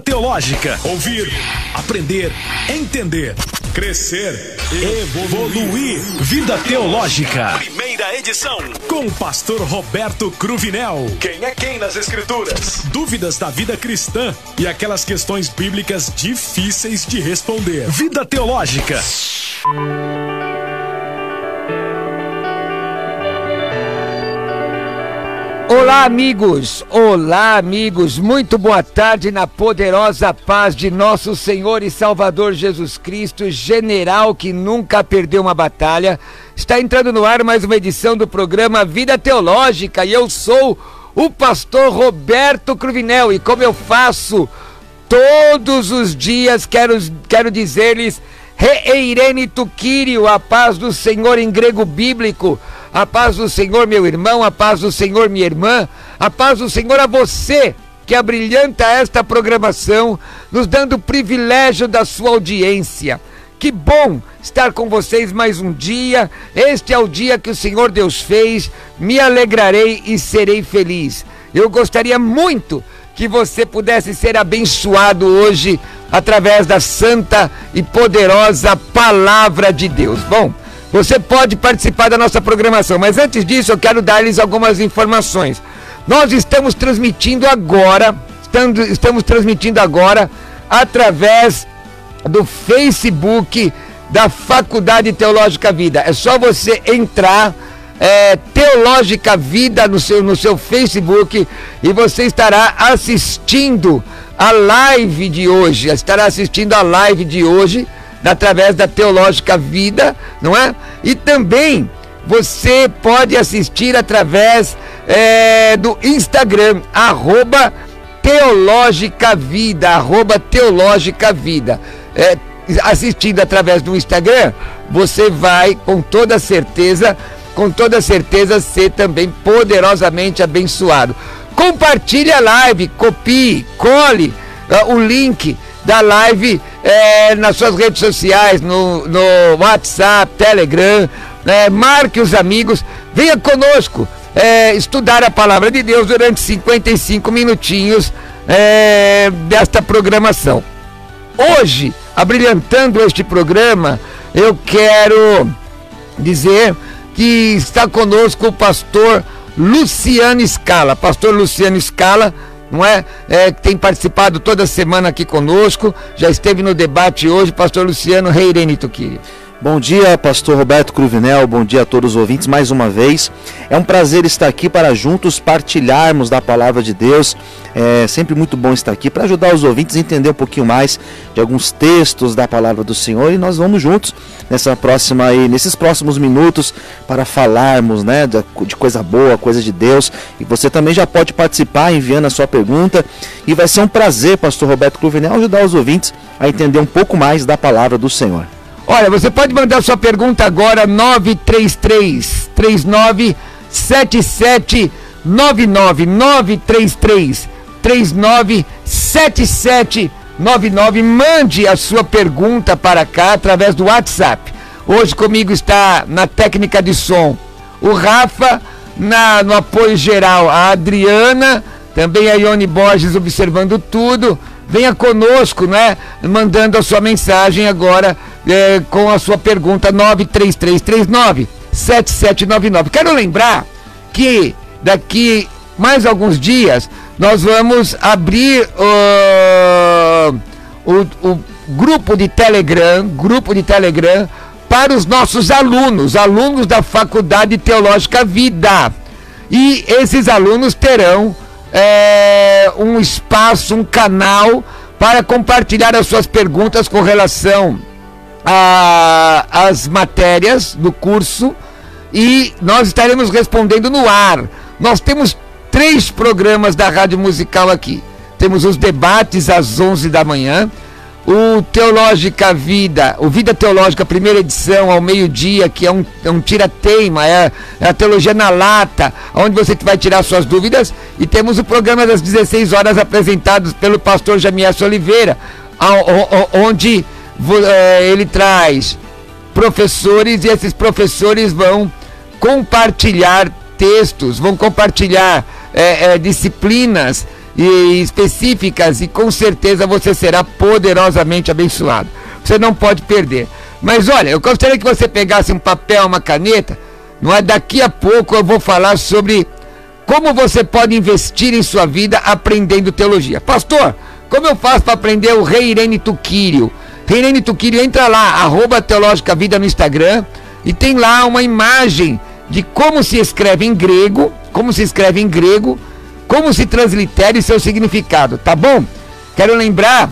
Teológica. Ouvir, aprender, entender, crescer, evoluir. Vida Teológica. Primeira edição. Com o pastor Roberto Cruvinel. Quem é quem nas Escrituras? Dúvidas da vida cristã e aquelas questões bíblicas difíceis de responder. Vida Teológica. Olá amigos, muito boa tarde na poderosa paz de nosso Senhor e Salvador Jesus Cristo, general que nunca perdeu uma batalha. Está entrando no ar mais uma edição do programa Vida Teológica e eu sou o pastor Roberto Cruvinel e como eu faço todos os dias, quero dizer-lhes Reirene Tuquírio, a paz do Senhor em grego bíblico. A paz do Senhor, meu irmão, a paz do Senhor, minha irmã, a paz do Senhor a você que abrilhanta esta programação, nos dando o privilégio da sua audiência. Que bom estar com vocês mais um dia. Este é o dia que o Senhor Deus fez, me alegrarei e serei feliz. Eu gostaria muito que você pudesse ser abençoado hoje através da santa e poderosa Palavra de Deus. Bom, você pode participar da nossa programação, mas antes disso eu quero dar-lhes algumas informações. Nós estamos transmitindo agora através do Facebook da Faculdade Teológica Vida. É só você entrar, Teológica Vida no seu Facebook e você estará assistindo a live de hoje, através da Teológica Vida, não é? E também você pode assistir através do Instagram, @Teológica Vida. Assistindo através do Instagram, você vai com toda certeza ser também poderosamente abençoado. Compartilhe a live, copie, cole o link da live nas suas redes sociais, no WhatsApp, Telegram, marque os amigos, venha conosco estudar a Palavra de Deus durante 55 minutinhos desta programação. Hoje, abrilhantando este programa, eu quero dizer que está conosco o pastor Luciano Scala. Pastor Luciano Scala, não é? Que tem participado toda semana aqui conosco, já esteve no debate hoje. Pastor Luciano, Reirene Tuquírio. Bom dia, pastor Roberto Cruvinel, bom dia a todos os ouvintes mais uma vez. É um prazer estar aqui para juntos partilharmos da Palavra de Deus. É sempre muito bom estar aqui para ajudar os ouvintes a entender um pouquinho mais de alguns textos da Palavra do Senhor, e nós vamos juntos nesses próximos minutos para falarmos, né, de coisa boa, coisa de Deus. E você também já pode participar enviando a sua pergunta, e vai ser um prazer, pastor Roberto Cruvinel, ajudar os ouvintes a entender um pouco mais da Palavra do Senhor. Olha, você pode mandar sua pergunta agora, 933-397799, 933-397799. Mande a sua pergunta para cá através do WhatsApp. Hoje comigo está na técnica de som o Rafa, no apoio geral a Adriana, também a Ione Borges observando tudo. Venha conosco, né? Mandando a sua mensagem agora com a sua pergunta, 933397799. Quero lembrar que daqui mais alguns dias nós vamos abrir o grupo de Telegram para os nossos alunos da Faculdade Teológica Vida. E esses alunos terão um espaço, um canal para compartilhar as suas perguntas com relação às matérias do curso, e nós estaremos respondendo no ar. Nós temos 3 programas da Rádio Musical aqui. Temos os debates às 11 da manhã, o Teológica Vida, o Vida Teológica, primeira edição, ao meio-dia, que é um tira-teima, é a teologia na lata, onde você vai tirar suas dúvidas. E temos o programa das 16 horas, apresentado pelo pastor Jamias Oliveira, onde ele traz professores, e esses professores vão compartilhar textos, vão compartilhar disciplinas e específicas e com certeza você será poderosamente abençoado. Você não pode perder. Mas olha, eu gostaria que você pegasse um papel, uma caneta. Não é? Daqui a pouco eu vou falar sobre como você pode investir em sua vida aprendendo teologia. Pastor, como eu faço para aprender o Rei Irene Tuquírio? Rei Irene Tuquírio, entra lá, @Teológica Vida no Instagram, e tem lá uma imagem de como se escreve em grego, como se translitera e seu significado, tá bom? Quero lembrar,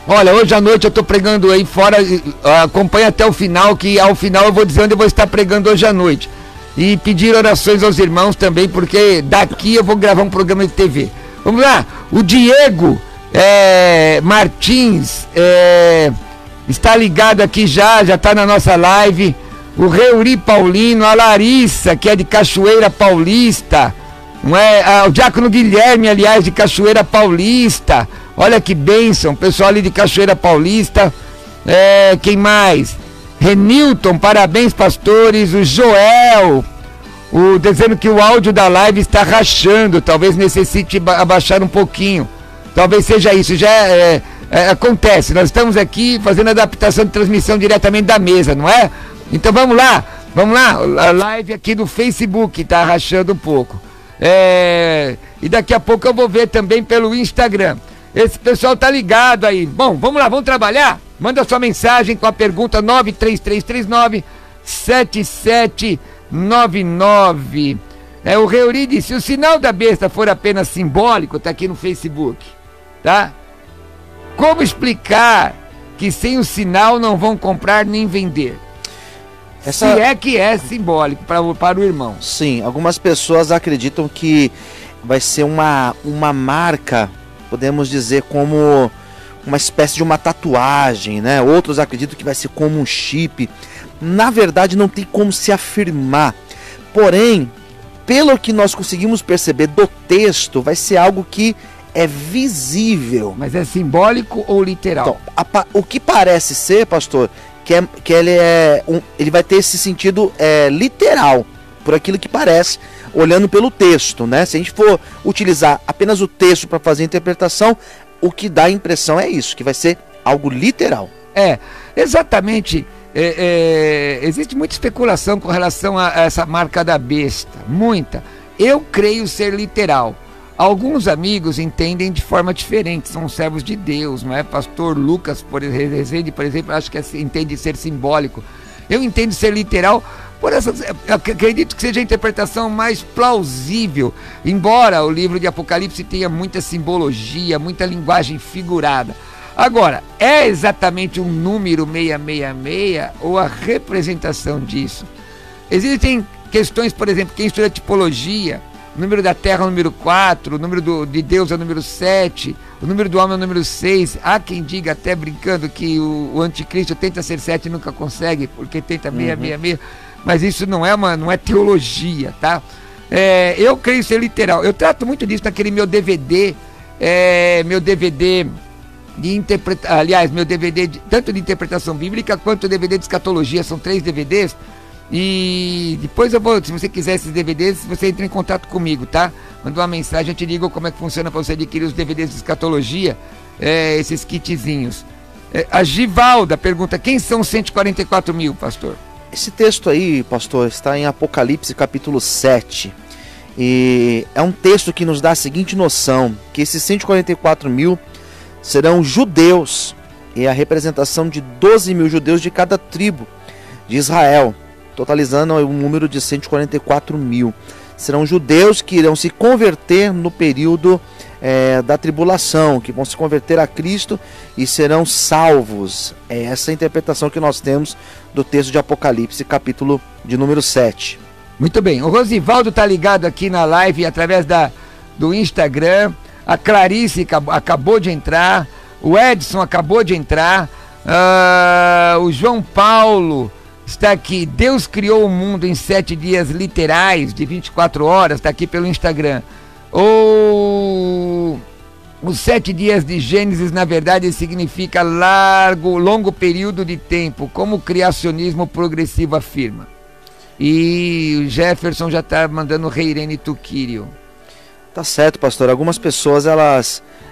olha, hoje à noite eu estou pregando aí fora, acompanha até o final, que ao final eu vou dizer onde eu vou estar pregando hoje à noite. E pedir orações aos irmãos também, porque daqui eu vou gravar um programa de TV. Vamos lá, o Diego Martins está ligado aqui já está na nossa live. O Reuri Paulino, a Larissa, que é de Cachoeira Paulista, não é? O Diácono Guilherme, aliás, de Cachoeira Paulista. Olha que bênção, pessoal ali de Cachoeira Paulista. Quem mais? Renilton, parabéns, pastores. O Joel, dizendo que o áudio da live está rachando, talvez necessite abaixar um pouquinho. Talvez seja isso, já acontece. Nós estamos aqui fazendo adaptação de transmissão diretamente da mesa, não é? Então vamos lá, a live aqui do Facebook está rachando um pouco. E daqui a pouco eu vou ver também pelo Instagram. Esse pessoal tá ligado aí. Bom, vamos lá, vamos trabalhar? Manda sua mensagem com a pergunta 93339-7799. O Reuri disse, se o sinal da besta for apenas simbólico, tá aqui no Facebook, tá? Como explicar que sem o sinal não vão comprar nem vender? Se é que é simbólico para o irmão. Sim, algumas pessoas acreditam que vai ser uma marca, podemos dizer, como uma espécie de uma tatuagem, né? Outros acreditam que vai ser como um chip. Na verdade, não tem como se afirmar. Porém, pelo que nós conseguimos perceber do texto, vai ser algo que é visível. Mas é simbólico ou literal? Então, o que parece ser, pastor, que ele vai ter esse sentido literal, por aquilo que parece, olhando pelo texto, né? Se a gente for utilizar apenas o texto para fazer a interpretação, o que dá a impressão é isso, que vai ser algo literal. Exatamente. Existe muita especulação com relação a essa marca da besta, muita. Eu creio ser literal. Alguns amigos entendem de forma diferente, são servos de Deus, não é? Pastor Lucas, por exemplo, acho que entende ser simbólico. Eu entendo ser literal, eu acredito que seja a interpretação mais plausível, embora o livro de Apocalipse tenha muita simbologia, muita linguagem figurada. Agora, é exatamente um número 666 ou a representação disso? Existem questões, por exemplo, quem estuda tipologia, o número da Terra é o número 4, o número de Deus é o número 7, o número do homem é o número 6. Há quem diga, até brincando, que o anticristo tenta ser 7 e nunca consegue, porque tenta 666, mas isso não é teologia, tá? Eu creio ser literal. Eu trato muito disso naquele meu DVD de interpretação, aliás, meu DVD tanto de interpretação bíblica quanto o DVD de escatologia, são 3 DVDs. E depois eu vou, se você quiser esses DVDs, você entra em contato comigo, tá? Manda uma mensagem, eu te digo como é que funciona para você adquirir os DVDs de escatologia, esses kitzinhos. A Givalda pergunta, quem são os 144 mil, pastor? Esse texto aí, pastor, está em Apocalipse capítulo 7. E é um texto que nos dá a seguinte noção, que esses 144 mil serão judeus, e a representação de 12 mil judeus de cada tribo de Israel, totalizando um número de 144 mil. Serão judeus que irão se converter no período da tribulação, que vão se converter a Cristo e serão salvos. É essa a interpretação que nós temos do texto de Apocalipse, capítulo de número 7. Muito bem, o Rosivaldo está ligado aqui na live através do Instagram, a Clarice acabou de entrar, o Edson acabou de entrar, o João Paulo está aqui. Deus criou o mundo em 7 dias literais de 24 horas, está aqui pelo Instagram. Os 7 dias de Gênesis, na verdade, significa longo período de tempo, como o criacionismo progressivo afirma. E o Jefferson já está mandando o Rei Irene Tuquírio. Tá certo, pastor. Algumas pessoas,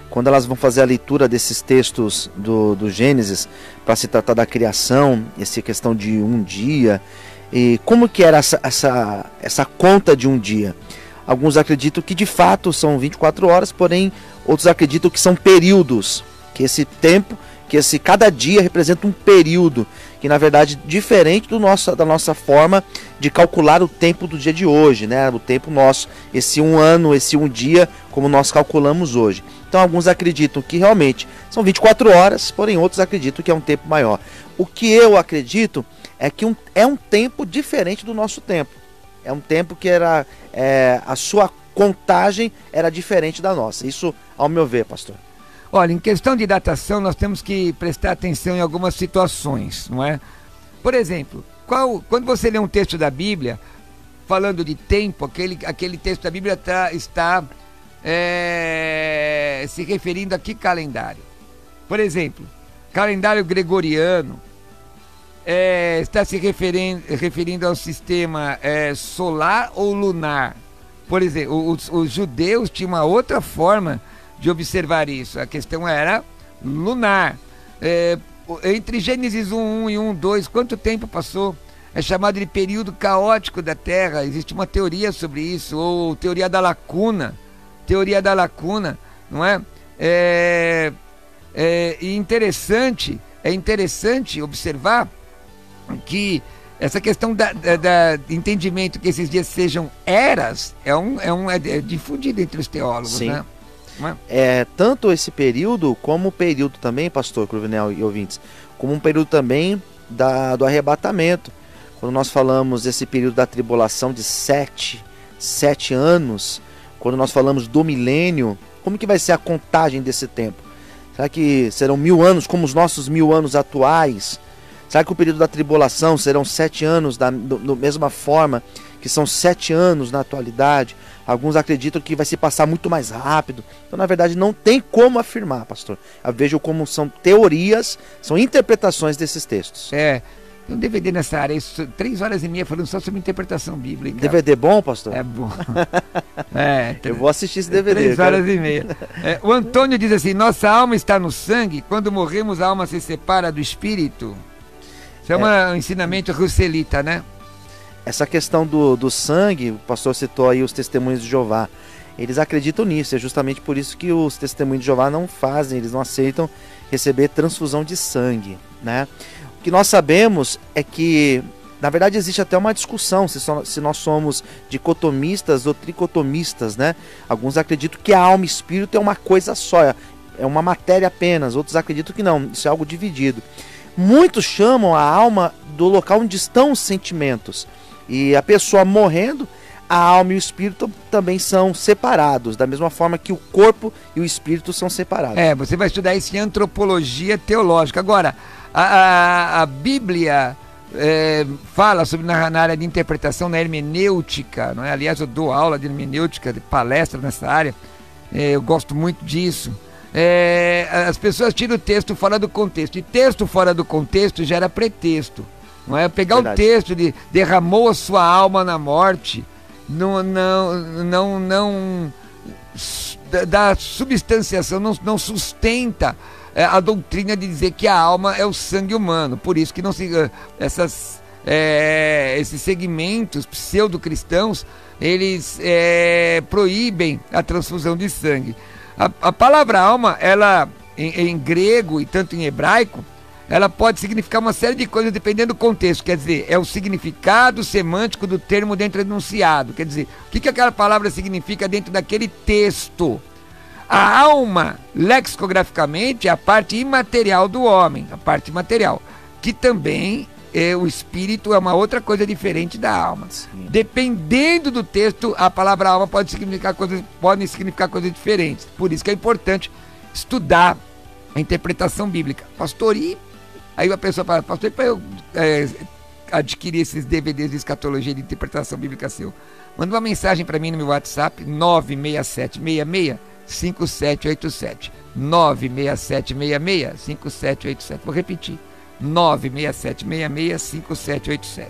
quando elas vão fazer a leitura desses textos do Gênesis, para se tratar da criação, essa questão de um dia, e como que era essa conta de um dia? Alguns acreditam que de fato são 24 horas, porém outros acreditam que são períodos, que esse tempo, cada dia representa um período, que na verdade é diferente da nossa forma de calcular o tempo do dia de hoje, né? O tempo nosso, esse um ano, esse um dia, como nós calculamos hoje. Então alguns acreditam que realmente são 24 horas, porém outros acreditam que é um tempo maior. O que eu acredito é que é um tempo diferente do nosso tempo. É um tempo que a sua contagem era diferente da nossa. Isso, ao meu ver, pastor. Olha, em questão de datação, nós temos que prestar atenção em algumas situações, não é? Por exemplo, quando você lê um texto da Bíblia, falando de tempo, aquele texto da Bíblia está se referindo a que calendário? Por exemplo, calendário gregoriano, está se referindo ao sistema solar ou lunar. Por exemplo, os judeus tinham uma outra forma de observar isso. A questão era lunar. Entre Gênesis 1:1 e 1:2, quanto tempo passou? É chamado de período caótico da Terra. Existe uma teoria sobre isso, ou teoria da lacuna, não é? E é interessante observar que essa questão da entendimento que esses dias sejam eras é difundido entre os teólogos. Sim. Né? Tanto esse período, como o período também, pastor Cruvinel e ouvintes, como um período também do arrebatamento. Quando nós falamos desse período da tribulação de 7 anos, quando nós falamos do milênio, como que vai ser a contagem desse tempo? Será que serão 1000 anos como os nossos 1000 anos atuais? Será que o período da tribulação serão 7 anos da mesma forma que são 7 anos na atualidade? Alguns acreditam que vai se passar muito mais rápido. Então, na verdade, não tem como afirmar, pastor. Eu vejo como são teorias, são interpretações desses textos. Tem um DVD nessa área, 3 horas e meia falando só sobre interpretação bíblica. DVD bom, pastor? É bom. Eu vou assistir esse DVD. 3 horas e meia. O Antônio diz assim: nossa alma está no sangue, quando morremos a alma se separa do espírito. Isso é um ensinamento russelita, né? Essa questão do sangue, o pastor citou aí os testemunhos de Jeová. Eles acreditam nisso, é justamente por isso que os testemunhos de Jeová não fazem, eles não aceitam receber transfusão de sangue, né? O que nós sabemos é que, na verdade, existe até uma discussão se nós somos dicotomistas ou tricotomistas, né? Alguns acreditam que a alma e espírito é uma coisa só, é uma matéria apenas, outros acreditam que não, isso é algo dividido. Muitos chamam a alma do local onde estão os sentimentos. E a pessoa morrendo, a alma e o espírito também são separados, da mesma forma que o corpo e o espírito são separados. Você vai estudar isso em antropologia teológica. Agora, a Bíblia fala sobre na área de interpretação, na hermenêutica, não é? Aliás, eu dou aula de hermenêutica, de palestra nessa área, eu gosto muito disso. As pessoas tiram o texto fora do contexto, e texto fora do contexto gera pretexto. Não é? Pegar verdade. O texto de derramou a sua alma na morte, não dá substanciação, não sustenta a doutrina de dizer que a alma é o sangue humano. Por isso que não se esses segmentos pseudo-cristãos, eles proíbem a transfusão de sangue. A palavra alma, ela em grego e tanto em hebraico, ela pode significar uma série de coisas dependendo do contexto. Quer dizer, é o significado semântico do termo dentro do enunciado. Quer dizer, o que aquela palavra significa dentro daquele texto. A alma, lexicograficamente, é a parte imaterial do homem, a parte material, que também o espírito é uma outra coisa diferente da alma. Sim. Dependendo do texto, a palavra alma pode significar coisas diferentes. Por isso que é importante estudar a interpretação bíblica. Pastor, aí a pessoa fala: pastor, para eu adquirir esses DVDs de escatologia de interpretação bíblica seu, manda uma mensagem para mim no meu WhatsApp, 967665787. 967665787. Vou repetir: 967665787.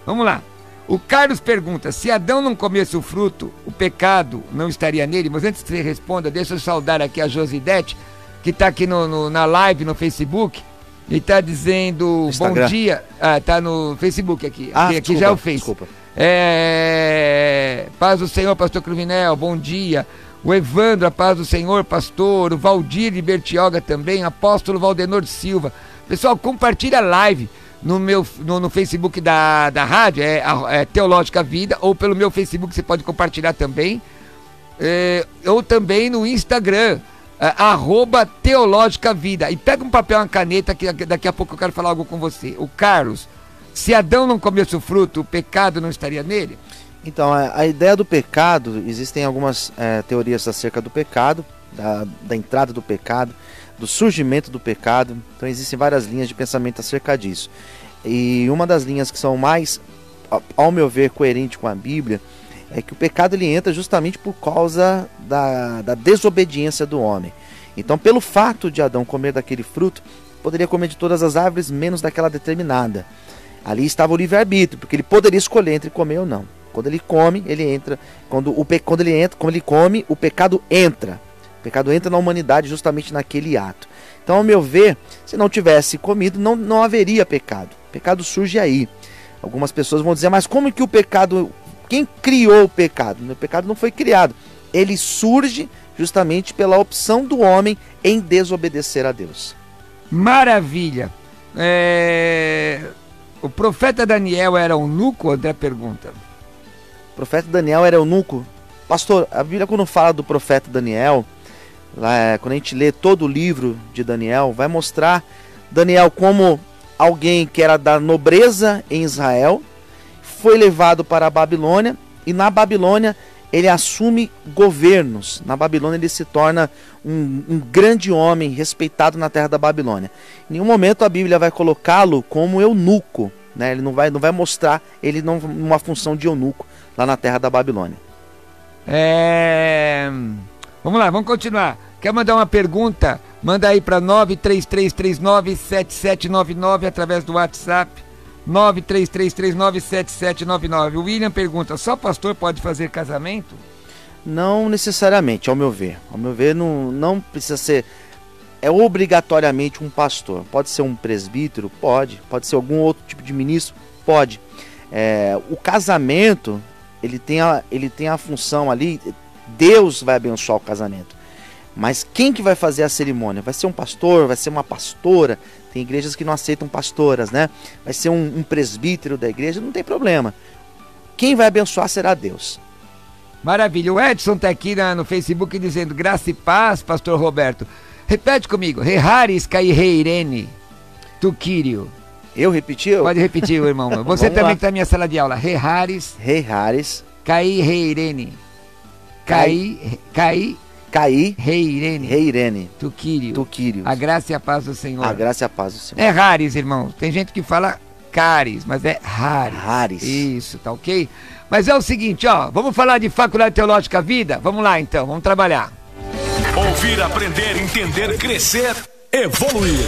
Vamos lá. O Carlos pergunta, se Adão não comesse o fruto, o pecado não estaria nele? Mas antes que você responda, deixa eu saudar aqui a Josidete, que está aqui na live no Facebook, e está dizendo Instagram. Bom dia. Está no Facebook aqui. Aqui desculpa, já é o Face. Desculpa. Paz do Senhor, pastor Cruvinel, bom dia. O Evandro, a paz do Senhor, pastor. O Valdir de Bertioga também, apóstolo Valdenor Silva. Pessoal, compartilha a live no Facebook da rádio, é Teológica Vida, ou pelo meu Facebook você pode compartilhar também, ou também no Instagram, @Teológica Vida. E pega um papel e uma caneta, que daqui a pouco eu quero falar algo com você. O Carlos, se Adão não comesse o fruto, o pecado não estaria nele? Então, a ideia do pecado, existem algumas teorias acerca do pecado, da entrada do pecado, do surgimento do pecado. Então existem várias linhas de pensamento acerca disso. E uma das linhas que são mais, ao meu ver, coerente com a Bíblia, é que o pecado ele entra justamente por causa da desobediência do homem. Então, pelo fato de Adão comer daquele fruto, poderia comer de todas as árvores, menos daquela determinada. Ali estava o livre-arbítrio, porque ele poderia escolher entre comer ou não. Quando ele come, ele entra. Quando ele come, o pecado entra. O pecado entra na humanidade justamente naquele ato. Então, ao meu ver, se não tivesse comido, não haveria pecado. O pecado surge aí. Algumas pessoas vão dizer, mas como que o pecado... Quem criou o pecado? O pecado não foi criado. Ele surge justamente pela opção do homem em desobedecer a Deus. Maravilha. O profeta Daniel era eunuco? André pergunta. O profeta Daniel era eunuco? Pastor, a Bíblia quando fala do profeta Daniel... quando a gente lê todo o livro de Daniel, vai mostrar Daniel como alguém que era da nobreza em Israel, foi levado para a Babilônia, e na Babilônia ele assume governos. Na Babilônia ele se torna um grande homem respeitado na terra da Babilônia. Em nenhum momento a Bíblia vai colocá-lo como eunuco, né? Ele não vai mostrar ele numa função de eunuco lá na terra da Babilônia. Vamos lá, vamos continuar. Quer mandar uma pergunta? Manda aí para 933397799 através do WhatsApp. 933397799. O William pergunta, só pastor pode fazer casamento? Não necessariamente, ao meu ver. Ao meu ver, não precisa ser obrigatoriamente um pastor. Pode ser um presbítero? Pode. Pode ser algum outro tipo de ministro? Pode. O casamento, ele tem a função ali, Deus vai abençoar o casamento. Mas quem que vai fazer a cerimônia? Vai ser um pastor? Vai ser uma pastora? Tem igrejas que não aceitam pastoras, né? Vai ser um presbítero da igreja? Não tem problema. Quem vai abençoar será Deus. Maravilha. O Edson está aqui no Facebook dizendo, graça e paz, pastor Roberto. Repete comigo. Reharis kai reirene tu Kyrio. Eu repeti? Pode repetir, irmão. Você também que está na minha sala de aula. Reharis kai reirene. Kai reirene tu Kyrio. A graça e a paz do Senhor. A graça e a paz do Senhor. É Haris, irmão. Tem gente que fala Caris, mas é Haris. Haris. Isso, tá ok? Mas é o seguinte, ó. Vamos falar de Faculdade Teológica Vida? Vamos lá, então. Vamos trabalhar. Ouvir, aprender, entender, crescer, evoluir.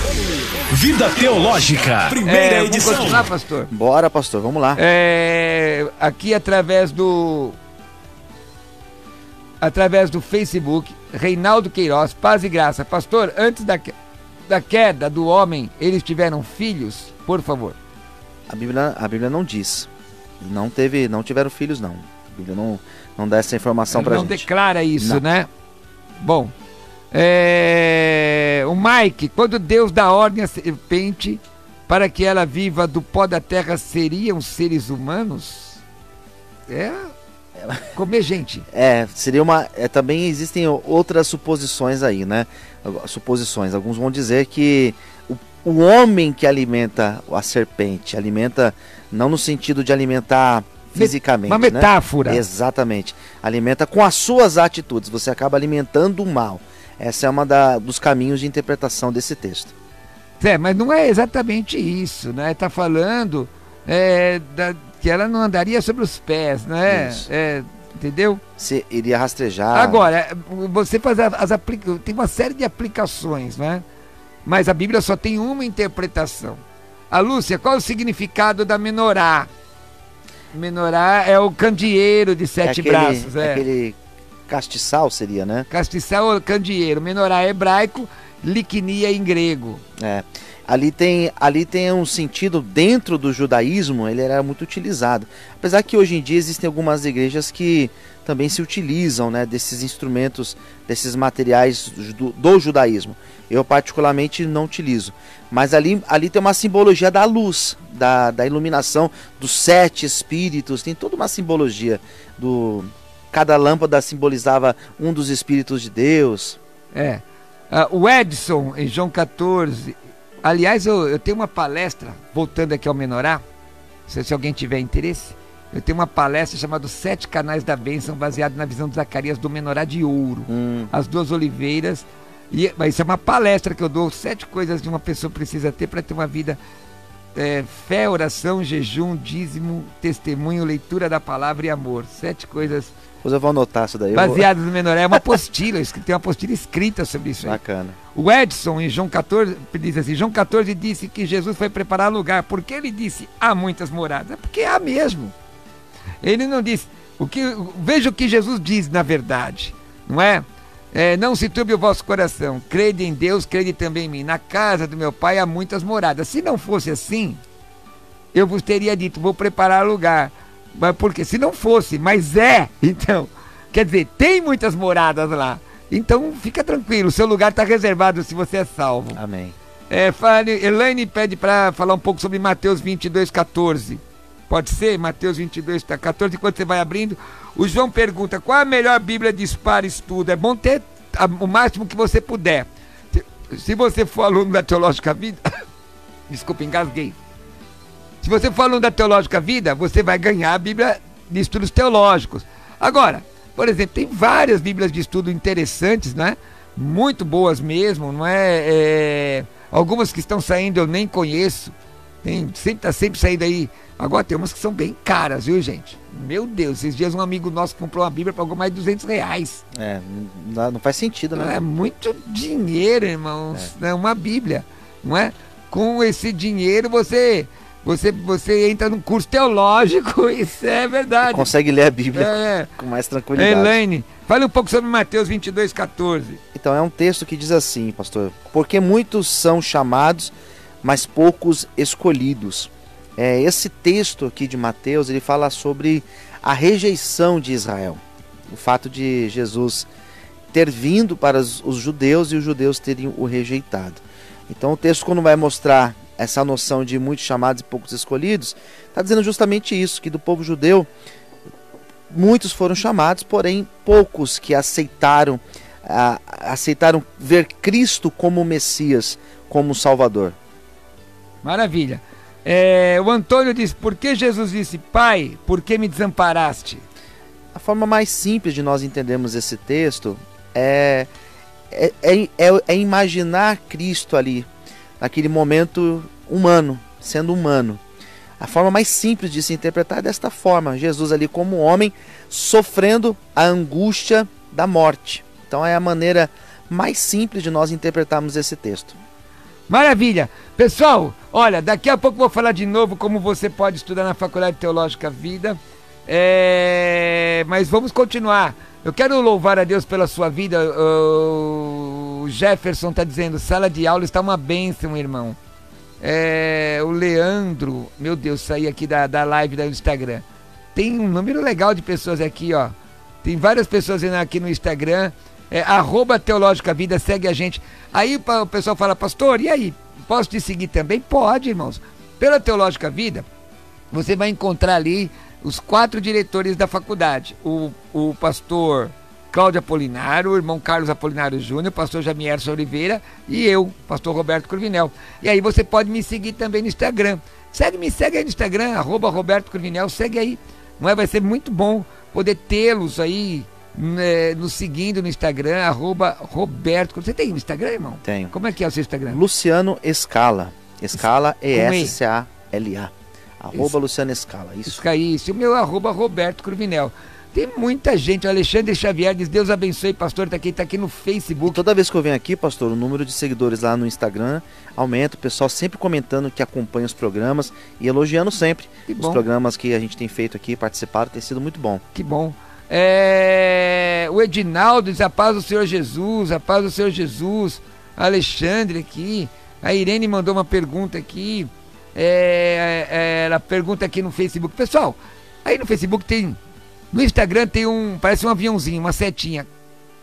Vida Teológica, primeira edição. Vamos continuar, pastor? Bora, pastor. Vamos lá. Aqui através do Facebook, Reinaldo Queiroz, paz e graça. Pastor, antes da queda do homem, eles tiveram filhos? Por favor. A Bíblia não diz. Não tiveram filhos, não. A Bíblia não dá essa informação pra gente. Não declara isso, né? Bom, o Mike, quando Deus dá ordem à serpente para que ela viva do pó da terra, seriam seres humanos? Comer gente. Seria também existem outras suposições aí, né? Suposições. Alguns vão dizer que o homem que alimenta a serpente, alimenta não no sentido de alimentar fisicamente. Uma metáfora. Né? Exatamente. Alimenta com as suas atitudes. Você acaba alimentando o mal. Essa é uma dos caminhos de interpretação desse texto. Mas não é exatamente isso, né? Está falando que ela não andaria sobre os pés, né? Entendeu? Você iria rastejar. Agora, você faz tem uma série de aplicações, né? Mas a Bíblia só tem uma interpretação. A Lúcia, qual é o significado da menorá? Menorá é o candeeiro de 7 braços. Aquele castiçal seria, né? Castiçal ou candeeiro. Menorá é hebraico, liquinia em grego. Ali tem um sentido, dentro do judaísmo, ele era muito utilizado. Apesar que hoje em dia existem algumas igrejas que também se utilizam, né, desses instrumentos, desses materiais do judaísmo. Eu particularmente não utilizo. Mas ali tem uma simbologia da luz, da iluminação, dos 7 espíritos, tem toda uma simbologia. Cada lâmpada simbolizava um dos espíritos de Deus. O Edson, em João 14... Aliás, eu tenho uma palestra, voltando aqui ao Menorá, se alguém tiver interesse, eu tenho uma palestra chamada 7 Canais da Bênção, baseado na visão de Zacarias do Menorá de ouro, as 2 oliveiras, mas isso é uma palestra que eu dou, 7 coisas que uma pessoa precisa ter para ter uma vida, fé, oração, jejum, dízimo, testemunho, leitura da palavra e amor, 7 coisas... Depois eu vou anotar isso daí. Baseado no Menorá, é uma apostila, tem uma apostila escrita sobre isso aí. Bacana. O Edson, em João 14, diz assim, João 14 disse que Jesus foi preparar lugar. Por que ele disse, há muitas moradas? É porque há mesmo. Ele não disse, veja o que Jesus diz na verdade, não é? Não se turbe o vosso coração, crede em Deus, crede também em mim. Na casa do meu pai há muitas moradas. Se não fosse assim, eu vos teria dito, vou preparar lugar. Mas porque se não fosse, mas então, quer dizer, tem muitas moradas lá, então fica tranquilo, o seu lugar está reservado se você é salvo. Amém. Elaine pede para falar um pouco sobre Mateus 22:14, pode ser? Mateus 22:14, enquanto você vai abrindo, o João pergunta, qual a melhor Bíblia de disparo estudo? É bom ter o máximo que você puder. Se você for aluno da Teológica Vida, desculpa, engasguei. Se você for aluno da Teológica Vida, você vai ganhar a Bíblia de estudos teológicos. Agora, por exemplo, tem várias Bíblias de estudo interessantes, né? Muito boas mesmo, não é? Algumas que estão saindo eu nem conheço. Tá sempre saindo aí. Agora tem umas que são bem caras, viu, gente? Meu Deus, esses dias um amigo nosso comprou uma Bíblia, pagou mais de R$200. Não faz sentido, né? É muito dinheiro, irmãos. É uma Bíblia, não é? Com esse dinheiro você entra num curso teológico, isso é verdade. Você consegue ler a Bíblia com mais tranquilidade. Elaine, fale um pouco sobre Mateus 22:14. Então, é um texto que diz assim, pastor, porque muitos são chamados, mas poucos escolhidos. Esse texto aqui de Mateus, ele fala sobre a rejeição de Israel. O fato de Jesus ter vindo para os judeus e os judeus terem o rejeitado. Então, o texto, quando vai mostrar essa noção de muitos chamados e poucos escolhidos, está dizendo justamente isso, que do povo judeu, muitos foram chamados, porém poucos que aceitaram ver Cristo como Messias, como Salvador. Maravilha. O Antônio diz, por que Jesus disse, Pai, por que me desamparaste? A forma mais simples de nós entendermos esse texto é imaginar Cristo ali, naquele momento humano, sendo humano. A forma mais simples de se interpretar é desta forma, Jesus ali como homem, sofrendo a angústia da morte. Então é a maneira mais simples de nós interpretarmos esse texto. Maravilha! Pessoal, olha, daqui a pouco vou falar de novo como você pode estudar na Faculdade Teológica Vida, mas vamos continuar. Eu quero louvar a Deus pela sua vida. O Jefferson está dizendo, sala de aula está uma bênção, irmão. O Leandro, meu Deus, saí aqui da live do Instagram. Tem um número legal de pessoas aqui, ó. Tem várias pessoas aqui no Instagram. @Teológica Vida, segue a gente. Aí o pessoal fala, pastor, e aí? Posso te seguir também? Pode, irmãos. Pela Teológica Vida, você vai encontrar ali os 4 diretores da faculdade. O pastor Cláudio Apolinário, o irmão Carlos Apolinário Júnior, o pastor Jamierson Oliveira e eu, pastor Roberto Cruvinel. E aí você pode me seguir também no Instagram. Me segue aí no Instagram, @Roberto Cruvinel, segue aí. Não é? Vai ser muito bom poder tê-los aí, nos seguindo no Instagram, @Roberto. Você tem Instagram, irmão? Tenho. Como é que é o seu Instagram? Luciano Escala. Escala ESCALA. @Luciano Escala. Isso aí. O meu @Roberto Cruvinel. Tem muita gente. O Alexandre Xavier diz, Deus abençoe, pastor, tá aqui no Facebook. E toda vez que eu venho aqui, pastor, o número de seguidores lá no Instagram aumenta, o pessoal sempre comentando que acompanha os programas e elogiando sempre. Os programas que a gente tem feito aqui, participado, tem sido muito bom. Que bom. O Edinaldo diz, a paz do Senhor Jesus, a paz do Senhor Jesus. Alexandre aqui. A Irene mandou uma pergunta aqui. Ela pergunta aqui no Facebook. Pessoal, aí no Facebook tem... No Instagram tem parece um aviãozinho, uma setinha.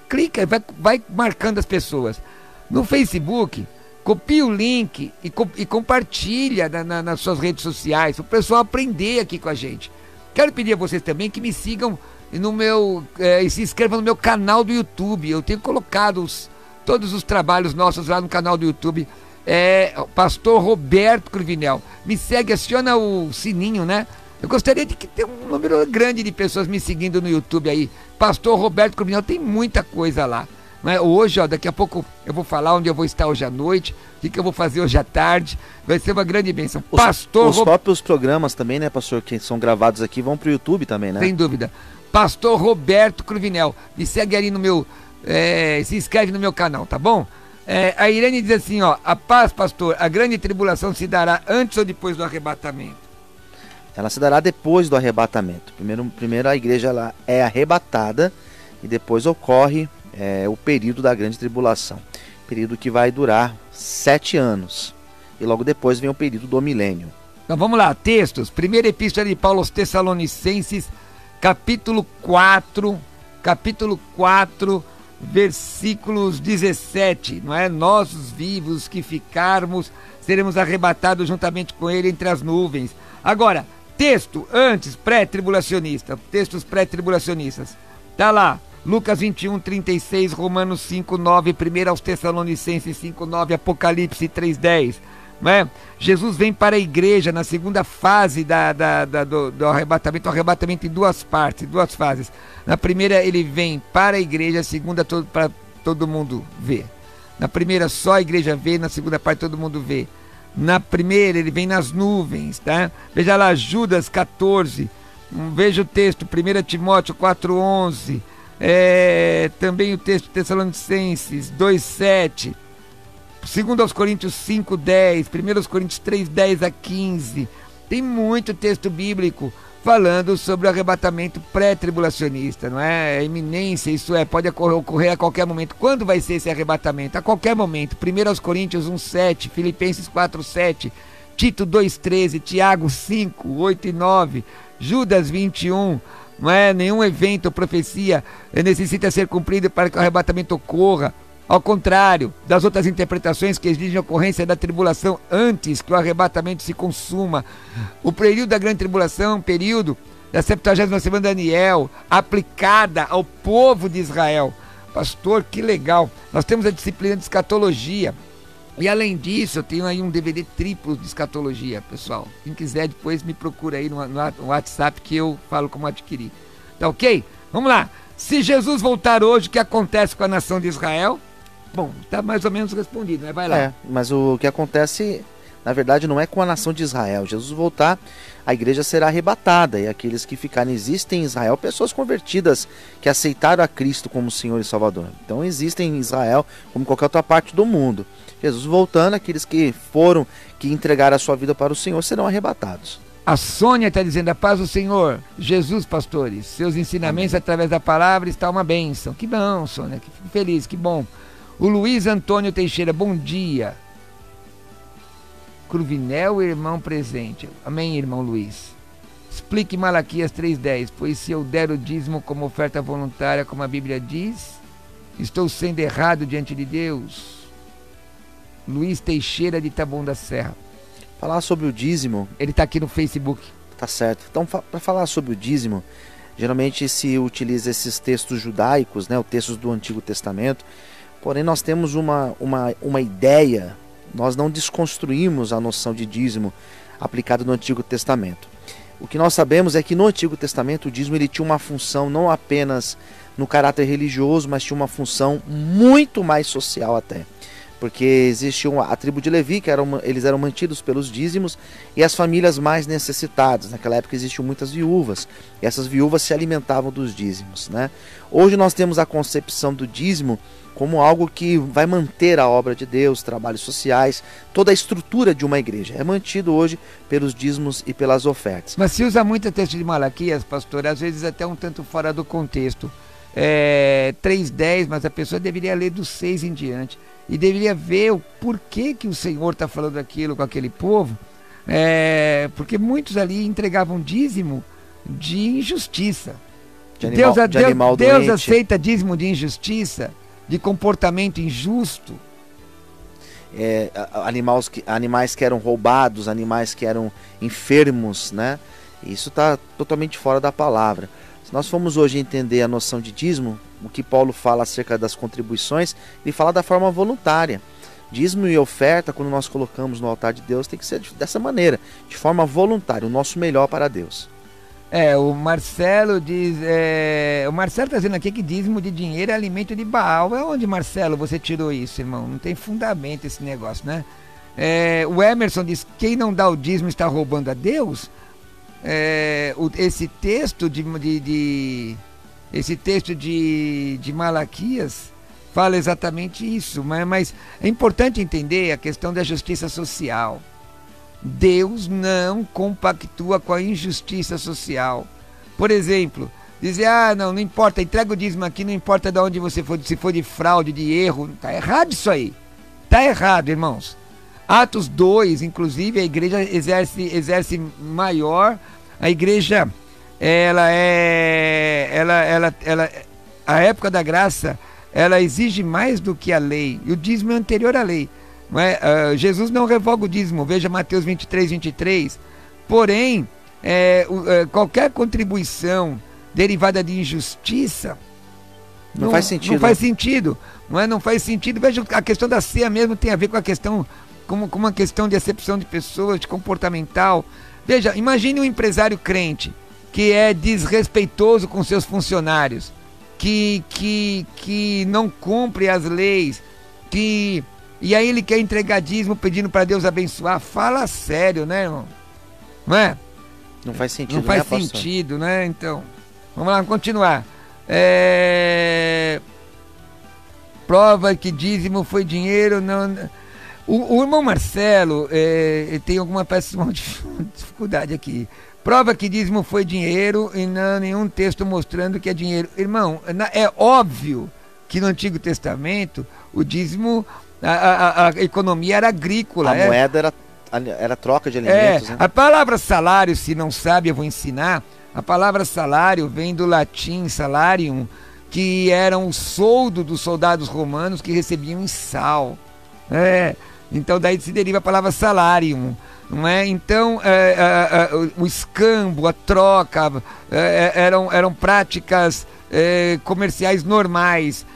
Clica e vai marcando as pessoas. No Facebook, copia o link e compartilha nas suas redes sociais, para o pessoal aprender aqui com a gente. Quero pedir a vocês também que me sigam no meu e se inscrevam no meu canal do YouTube. Eu tenho colocado todos os trabalhos nossos lá no canal do YouTube. Pastor Roberto Cruvinel. Me segue, aciona o sininho, né? Eu gostaria de que tenha um número grande de pessoas me seguindo no YouTube aí. Pastor Roberto Cruvinel, tem muita coisa lá. Né? Hoje, daqui a pouco eu vou falar onde eu vou estar hoje à noite, o que eu vou fazer hoje à tarde. Vai ser uma grande bênção. Os próprios programas também, né, pastor, que são gravados aqui, vão pro YouTube também, né? Sem dúvida. Pastor Roberto Cruvinel. Me segue ali no meu... se inscreve no meu canal, tá bom? A Irene diz assim, a paz, pastor, a grande tribulação se dará antes ou depois do arrebatamento? Ela se dará depois do arrebatamento. Primeiro a igreja ela é arrebatada e depois ocorre o período da grande tribulação. Período que vai durar 7 anos. E logo depois vem o período do milênio. Então vamos lá, textos. Primeira epístola de Paulo aos Tessalonicenses, capítulo 4, versículos 17. Não é? Nós, os vivos que ficarmos, seremos arrebatados juntamente com ele entre as nuvens. Agora, texto antes, pré-tribulacionista, textos pré-tribulacionistas. Tá lá, Lucas 21, 36, Romanos 5, 9, 1 aos Tessalonicenses 5, 9, Apocalipse 3, 10. Não é? Jesus vem para a igreja na segunda fase do arrebatamento, o arrebatamento em duas partes, duas fases. Na primeira ele vem para a igreja, a segunda para todo mundo ver. Na primeira só a igreja vê, na segunda parte todo mundo vê. Na primeira ele vem nas nuvens, tá? Veja lá, Judas 14, veja o texto, 1 Timóteo 4:11, também o texto Tessalonicenses 2:7, 2 aos Coríntios 5:10, 1 aos Coríntios 3:10 a 15. Tem muito texto bíblico falando sobre o arrebatamento pré-tribulacionista, não é? A iminência, isso pode ocorrer a qualquer momento. Quando vai ser esse arrebatamento? A qualquer momento. 1 aos Coríntios 1:7, Filipenses 4:7, Tito 2:13, Tiago 5, 8 e 9, Judas 21. Não é? Nenhum evento ou profecia necessita ser cumprido para que o arrebatamento ocorra. Ao contrário das outras interpretações que exigem a ocorrência da tribulação antes que o arrebatamento se consuma. O período da grande tribulação é um período da 70ª semana de Daniel, aplicada ao povo de Israel. Pastor, que legal! Nós temos a disciplina de escatologia. E além disso, eu tenho aí um DVD triplo de escatologia, pessoal. Quem quiser depois me procura aí no WhatsApp que eu falo como adquirir. Tá ok? Vamos lá. Se Jesus voltar hoje, o que acontece com a nação de Israel? Bom, está mais ou menos respondido, né? Vai lá. Mas o que acontece, na verdade, não é com a nação de Israel. Jesus voltar, a igreja será arrebatada, e aqueles que ficarem, existem em Israel pessoas convertidas, que aceitaram a Cristo como Senhor e Salvador. Então existem em Israel, como qualquer outra parte do mundo. Jesus voltando, aqueles que entregaram a sua vida para o Senhor serão arrebatados. A Sônia está dizendo, a paz do Senhor, Jesus, pastores, seus ensinamentos através da palavra está uma bênção. Que bom, Sônia, fico feliz, que bom. O Luiz Antônio Teixeira, bom dia. Cruvinel, irmão presente. Amém, irmão Luiz. Explique Malaquias 3:10, pois se eu der o dízimo como oferta voluntária, como a Bíblia diz, estou sendo errado diante de Deus. Luiz Teixeira de Taboão da Serra. Falar sobre o dízimo... Ele está aqui no Facebook. Tá certo. Então, para falar sobre o dízimo, geralmente se utiliza esses textos judaicos, né, os textos do Antigo Testamento. Porém, nós temos uma ideia, nós não desconstruímos a noção de dízimo aplicada no Antigo Testamento. O que nós sabemos é que no Antigo Testamento o dízimo ele tinha uma função não apenas no caráter religioso, mas tinha uma função muito mais social até. porque existia a tribo de Levi, que eles eram mantidos pelos dízimos, e as famílias mais necessitadas. Naquela época existiam muitas viúvas, e essas viúvas se alimentavam dos dízimos, né? Hoje nós temos a concepção do dízimo como algo que vai manter a obra de Deus, trabalhos sociais, toda a estrutura de uma igreja. É mantido hoje pelos dízimos e pelas ofertas. Mas se usa muito o texto de Malaquias, pastor, às vezes até um tanto fora do contexto. 3:10, mas a pessoa deveria ler do 6 em diante. E deveria ver o porquê que o Senhor está falando aquilo com aquele povo. Porque muitos ali entregavam dízimo de injustiça. Deus aceita dízimo de injustiça, de comportamento injusto. Animais que eram roubados, animais que eram enfermos, né? Isso está totalmente fora da palavra. Se nós formos hoje entender a noção de dízimo, o que Paulo fala acerca das contribuições, ele fala da forma voluntária. Dízimo e oferta, quando nós colocamos no altar de Deus, tem que ser dessa maneira, de forma voluntária, o nosso melhor para Deus. O Marcelo diz, o Marcelo está dizendo aqui que dízimo de dinheiro é alimento de Baal. Onde, Marcelo, você tirou isso, irmão? Não tem fundamento esse negócio, né? O Emerson diz, quem não dá o dízimo está roubando a Deus? Esse texto de Malaquias fala exatamente isso, mas é importante entender a questão da justiça social. Deus não compactua com a injustiça social. Por exemplo, dizer, não importa, entrega o dízimo aqui, não importa de onde você for, se for de fraude, de erro, tá errado isso aí, tá errado, irmãos. Atos 2, inclusive, a igreja exerce maior. A igreja, a época da graça, ela exige mais do que a lei. E o dízimo é anterior à lei. Não é? Jesus não revoga o dízimo. Veja Mateus 23. Porém, qualquer contribuição derivada de injustiça não faz sentido. Não faz sentido. Não faz sentido. Veja, a questão da ceia mesmo tem a ver com a questão, com uma questão de acepção de pessoas, de comportamental. Veja, imagine um empresário crente que é desrespeitoso com seus funcionários, que não cumpre as leis, e aí ele quer entregar dízimo pedindo para Deus abençoar. Fala sério, né, irmão? Não é? Não faz sentido, não faz sentido, né? Então, vamos lá, vamos continuar. Prova que dízimo foi dinheiro, não... O irmão Marcelo tem alguma dificuldade aqui. Prova que dízimo foi dinheiro e não nenhum texto mostrando que é dinheiro. Irmão, é óbvio que no Antigo Testamento o dízimo, a economia era agrícola. A moeda era troca de alimentos. Né? A palavra salário, se não sabe, eu vou ensinar. A palavra salário vem do latim salarium, que era o soldo dos soldados romanos que recebiam em sal. Então daí se deriva a palavra salarium, não é? Então o escambo, a troca eram práticas comerciais normais.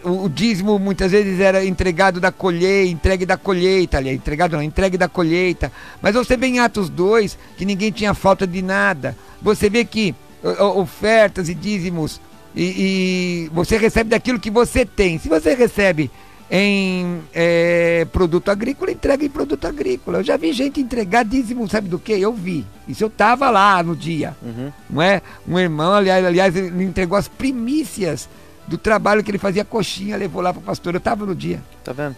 O dízimo muitas vezes era entregado da colheita, entregue da colheita, aliás, entregue da colheita. Mas você vê em Atos 2 que ninguém tinha falta de nada. Você vê que ofertas e dízimos e você recebe daquilo que você tem. Se você recebe em produto agrícola, entrega em produto agrícola. Eu já vi gente entregar dízimo, sabe do que? Eu vi. Isso eu estava lá no dia. Não é? Um irmão, aliás, ele entregou as primícias do trabalho que ele fazia coxinha, levou lá para o pastor. Eu estava no dia. Tá vendo?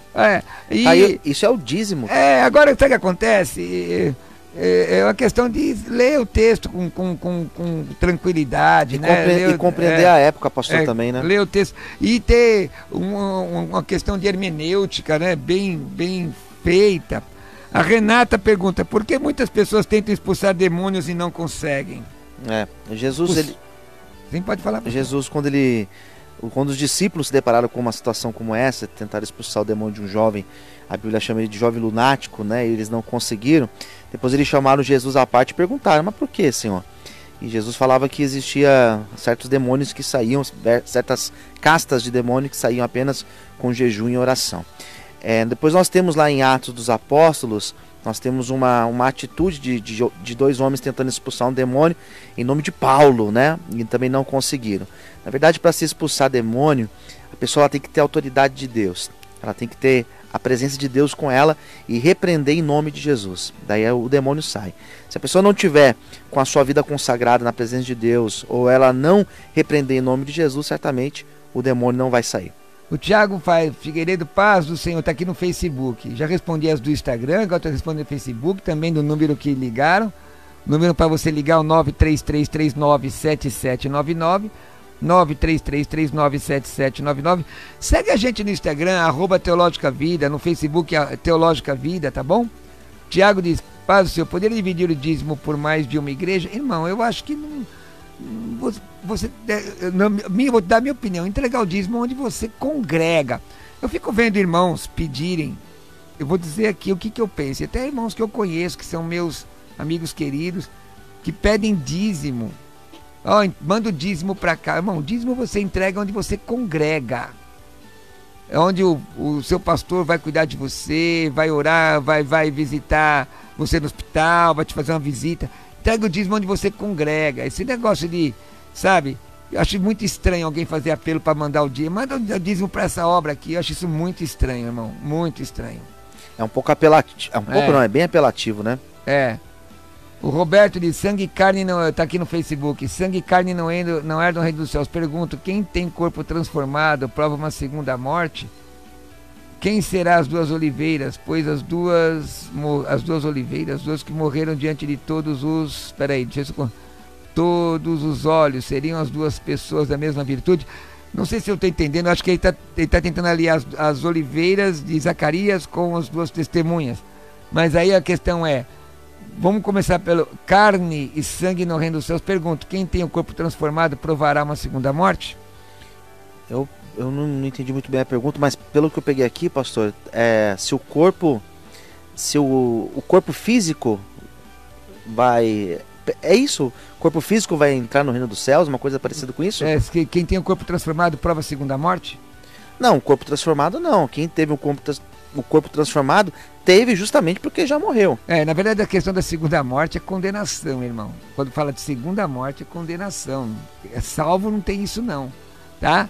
Isso é o dízimo. Agora, sabe o que acontece? É uma questão de ler o texto com tranquilidade, e compreender a época, pastor, também, né? Ler o texto e ter uma questão de hermenêutica, né? Bem feita. A Renata pergunta, por que muitas pessoas tentam expulsar demônios e não conseguem? Jesus, Sim, pode falar. Jesus, quando os discípulos se depararam com uma situação como essa, tentaram expulsar o demônio de um jovem, a Bíblia chama ele de jovem lunático, né? E eles não conseguiram. Depois eles chamaram Jesus à parte e perguntaram, mas por que, Senhor? E Jesus falava que existia certos demônios que saíam, certas castas de demônios que saíam apenas com jejum e oração. Depois nós temos lá em Atos dos Apóstolos, nós temos uma atitude de dois homens tentando expulsar um demônio em nome de Paulo, né? E também não conseguiram. Na verdade, para se expulsar demônio, a pessoa tem que ter autoridade de Deus. Ela tem que ter a presença de Deus com ela e repreender em nome de Jesus. Daí o demônio sai. Se a pessoa não tiver com a sua vida consagrada na presença de Deus, ou ela não repreender em nome de Jesus, certamente o demônio não vai sair. O Thiago Figueiredo, paz do Senhor, está aqui no Facebook. Já respondi as do Instagram, agora estou respondendo no Facebook, também do número que ligaram. O número para você ligar é o 933397799. 933397799. Segue a gente no Instagram, @Teológica Vida, no Facebook Teológica Vida, tá bom? Tiago diz, paz do Senhor, poderia dividir o dízimo por mais de uma igreja? Irmão, eu acho que não. Vou dar a minha opinião, entregar o dízimo onde você congrega. Eu fico vendo irmãos pedirem, eu vou dizer aqui o que eu penso, até irmãos que eu conheço, que são meus amigos queridos, que pedem dízimo. Manda o dízimo para cá. Irmão, o dízimo você entrega onde você congrega. É onde o seu pastor vai cuidar de você, vai orar, vai visitar você no hospital, vai te fazer uma visita. Entrega o dízimo onde você congrega. Esse negócio de, sabe, eu acho muito estranho alguém fazer apelo para mandar o dízimo. Manda o dízimo para essa obra aqui. Eu acho isso muito estranho, irmão. Muito estranho. É um pouco apelativo. Não, é bem apelativo, né? É. O Roberto diz, sangue e carne não... Está aqui no Facebook. Sangue e carne não herdam no reino dos céus. Pergunto, quem tem corpo transformado prova uma segunda morte? Quem será as duas oliveiras? Pois as duas oliveiras, as duas que morreram diante de todos os... Espera aí, todos os olhos, seriam as duas pessoas da mesma virtude? Não sei se eu estou entendendo. Acho que ele tá tentando aliar as oliveiras de Zacarias com as duas testemunhas. Mas aí a questão é... Vamos começar pelo carne e sangue no reino dos céus. Pergunto, quem tem o corpo transformado provará uma segunda morte? Eu não entendi muito bem a pergunta, mas pelo que eu peguei aqui, pastor, se o corpo físico vai... É isso? O corpo físico vai entrar no reino dos céus? Uma coisa parecida com isso? Quem tem o corpo transformado prova a segunda morte? Não, o corpo transformado não. Quem teve o corpo transformado teve justamente porque já morreu. Na verdade a questão da segunda morte é condenação, irmão. Quando fala de segunda morte é condenação. Salvo não tem isso não, tá?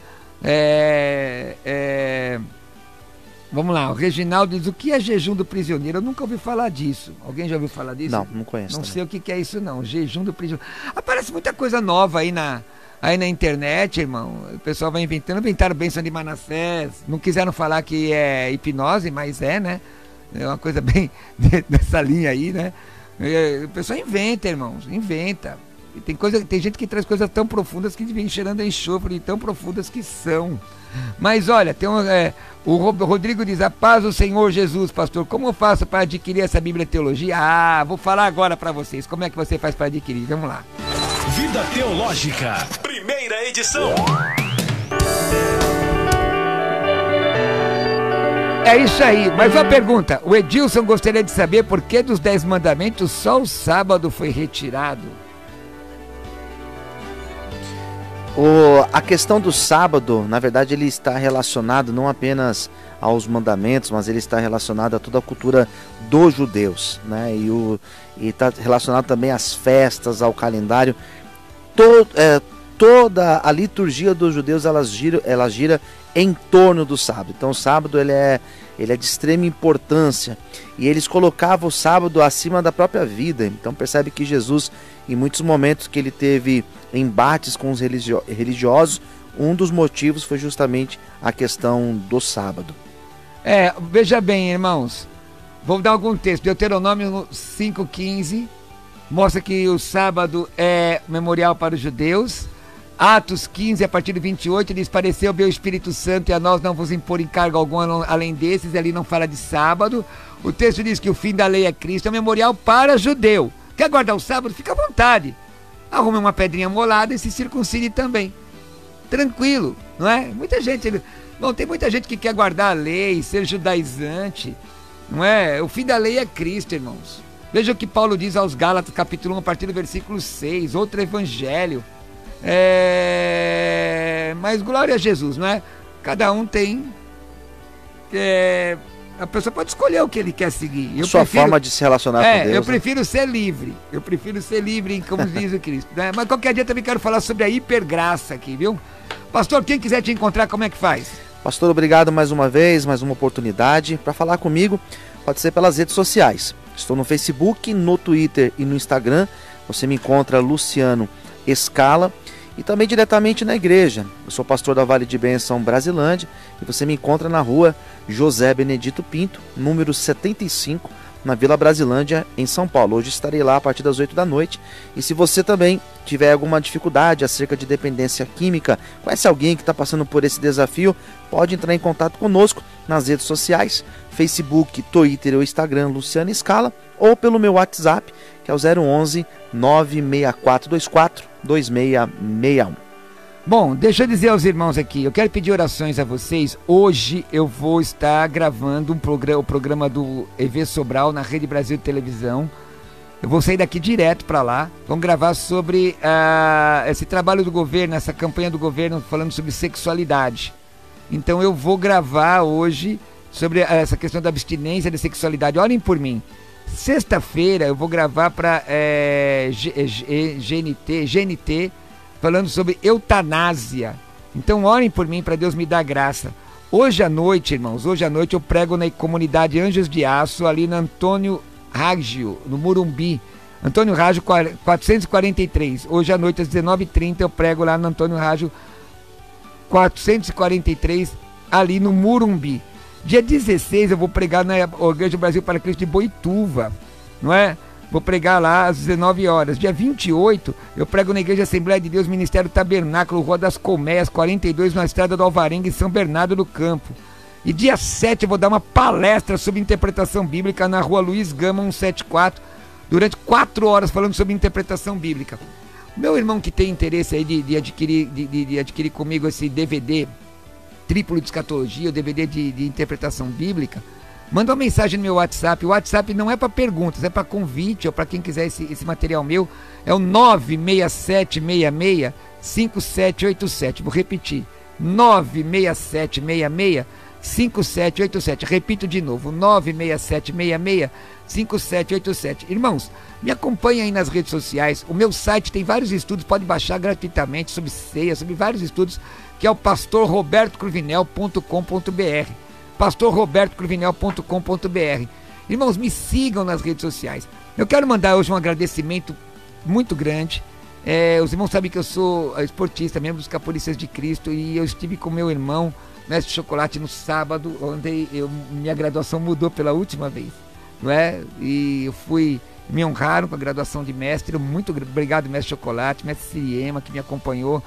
Vamos lá, o Reginaldo diz, o que é jejum do prisioneiro? Eu nunca ouvi falar disso. Alguém já ouviu falar disso? Não conheço. Não sei o que é isso não, jejum do prisioneiro. Aparece muita coisa nova aí na internet, irmão. O pessoal vai inventaram bênção de Manassés. Não quiseram falar que é hipnose, mas né? É uma coisa bem dessa linha aí, né? O pessoal inventa, irmãos, inventa. E tem gente que traz coisas tão profundas que vem cheirando a enxofre, tão profundas que são. Mas olha, o Rodrigo diz, a paz do Senhor Jesus, pastor, como eu faço para adquirir essa Bíblia Teologia? Vou falar agora para vocês, como é que você faz para adquirir? Vamos lá. Vida Teológica, primeira edição. É isso aí, mais uma pergunta. O Edilson gostaria de saber por que dos 10 mandamentos só o sábado foi retirado. A questão do sábado, na verdade, ele está relacionado não apenas aos mandamentos, mas ele está relacionado a toda a cultura dos judeus, né? E está relacionado também às festas, ao calendário. Toda a liturgia dos judeus ela gira em torno do sábado. Então o sábado ele é de extrema importância e eles colocavam o sábado acima da própria vida. Então percebe que Jesus, em muitos momentos que ele teve embates com os religiosos, um dos motivos foi justamente a questão do sábado. Veja bem, irmãos, vou dar algum texto. Deuteronômio 5,15 mostra que o sábado é memorial para os judeus. Atos 15, a partir do 28, diz, pareceu bem o Espírito Santo e a nós não vos impor encargo algum além desses, e ali não fala de sábado. O texto diz que o fim da lei é Cristo, é um memorial para judeu. Quer guardar o sábado? Fica à vontade. Arrume uma pedrinha molada e se circuncide também. Tranquilo, não é? Tem muita gente que quer guardar a lei, ser judaizante, não é? O fim da lei é Cristo, irmãos. Veja o que Paulo diz aos Gálatas, capítulo 1, a partir do versículo 6, outro evangelho. Mas glória a Jesus, não é? Cada um tem... a pessoa pode escolher o que ele quer seguir. Sua forma de se relacionar com Deus. Eu prefiro ser livre. Eu prefiro ser livre, como diz o Cristo, né? Mas qualquer dia também quero falar sobre a hipergraça aqui, viu? Pastor, quem quiser te encontrar, como é que faz? Pastor, obrigado mais uma vez, mais uma oportunidade para falar comigo. Pode ser pelas redes sociais. Estou no Facebook, no Twitter e no Instagram. Você me encontra Luciano Escala e também diretamente na igreja. Eu sou pastor da Vale de Bênção Brasilândia e você me encontra na rua José Benedito Pinto, número 75, na Vila Brasilândia, em São Paulo. Hoje estarei lá a partir das 8 da noite. E se você também tiver alguma dificuldade acerca de dependência química, conhece alguém que está passando por esse desafio, pode entrar em contato conosco nas redes sociais, Facebook, Twitter ou Instagram, Luciano Escala, ou pelo meu WhatsApp, que é o 011 96424 2661. Bom, deixa eu dizer aos irmãos aqui, eu quero pedir orações a vocês. Hoje eu vou estar gravando o programa do EV Sobral na Rede Brasil de Televisão. Eu vou sair daqui direto para lá. Vamos gravar sobre esse trabalho do governo, essa campanha do governo falando sobre sexualidade. Então eu vou gravar hoje sobre essa questão da abstinência da sexualidade. Orem por mim. Sexta-feira eu vou gravar para GNT, falando sobre eutanásia. Então orem por mim para Deus me dar graça. Hoje à noite, irmãos, eu prego na comunidade Anjos de Aço, ali na Antônio Rágio, no Morumbi. Antônio Rágio 443. Hoje à noite às 19h30 eu prego lá no Antônio Rágio 443, ali no Morumbi. Dia 16 eu vou pregar na Igreja Brasil para Cristo de Boituva, não é? Vou pregar lá às 19 horas. Dia 28, eu prego na Igreja Assembleia de Deus, Ministério Tabernáculo, Rua das Colmeias, 42, na Estrada do Alvarenga, em São Bernardo do Campo. E dia 7 eu vou dar uma palestra sobre interpretação bíblica na Rua Luiz Gama, 174, durante 4 horas falando sobre interpretação bíblica. Meu irmão que tem interesse aí de adquirir comigo esse DVD triplo de escatologia, o DVD de interpretação bíblica, manda uma mensagem no meu WhatsApp. O WhatsApp não é para perguntas, é para convite, ou para quem quiser esse material meu. É o 96766-5787. Vou repetir, 96766-5787. Repito de novo, 96766-5787. Irmãos, me acompanhem aí nas redes sociais. O meu site tem vários estudos, pode baixar gratuitamente sobre ceia, sobre vários estudos, que é o pastorrobertocruvinel.com.br. pastorrobertocruvinel.com.br. Irmãos, me sigam nas redes sociais. Eu quero mandar hoje um agradecimento muito grande. Os irmãos sabem que eu sou esportista, membro dos Capolistas de Cristo, e eu estive com meu irmão, mestre Chocolate, no sábado, onde minha graduação mudou pela última vez, não é? E eu me honraram com a graduação de mestre. Muito obrigado, mestre Chocolate, mestre Siriema, que me acompanhou.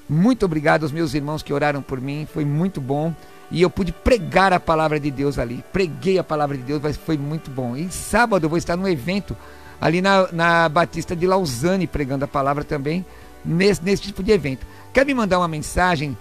Muito obrigado aos meus irmãos que oraram por mim, foi muito bom. E eu pude pregar a palavra de Deus ali. Preguei a palavra de Deus, mas foi muito bom. E sábado eu vou estar num evento ali na Batista de Lausanne, pregando a palavra também, nesse tipo de evento. Quer me mandar uma mensagem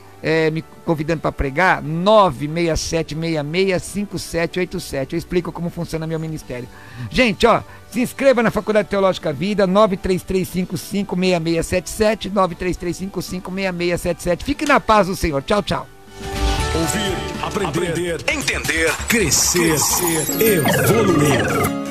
me convidando para pregar? 967665787. Eu explico como funciona meu ministério. Gente, ó, se inscreva na Faculdade Teológica Vida, 933556677, 933556677. Fique na paz do Senhor. Tchau, tchau. Ouvir, aprender, entender, crescer, evoluir.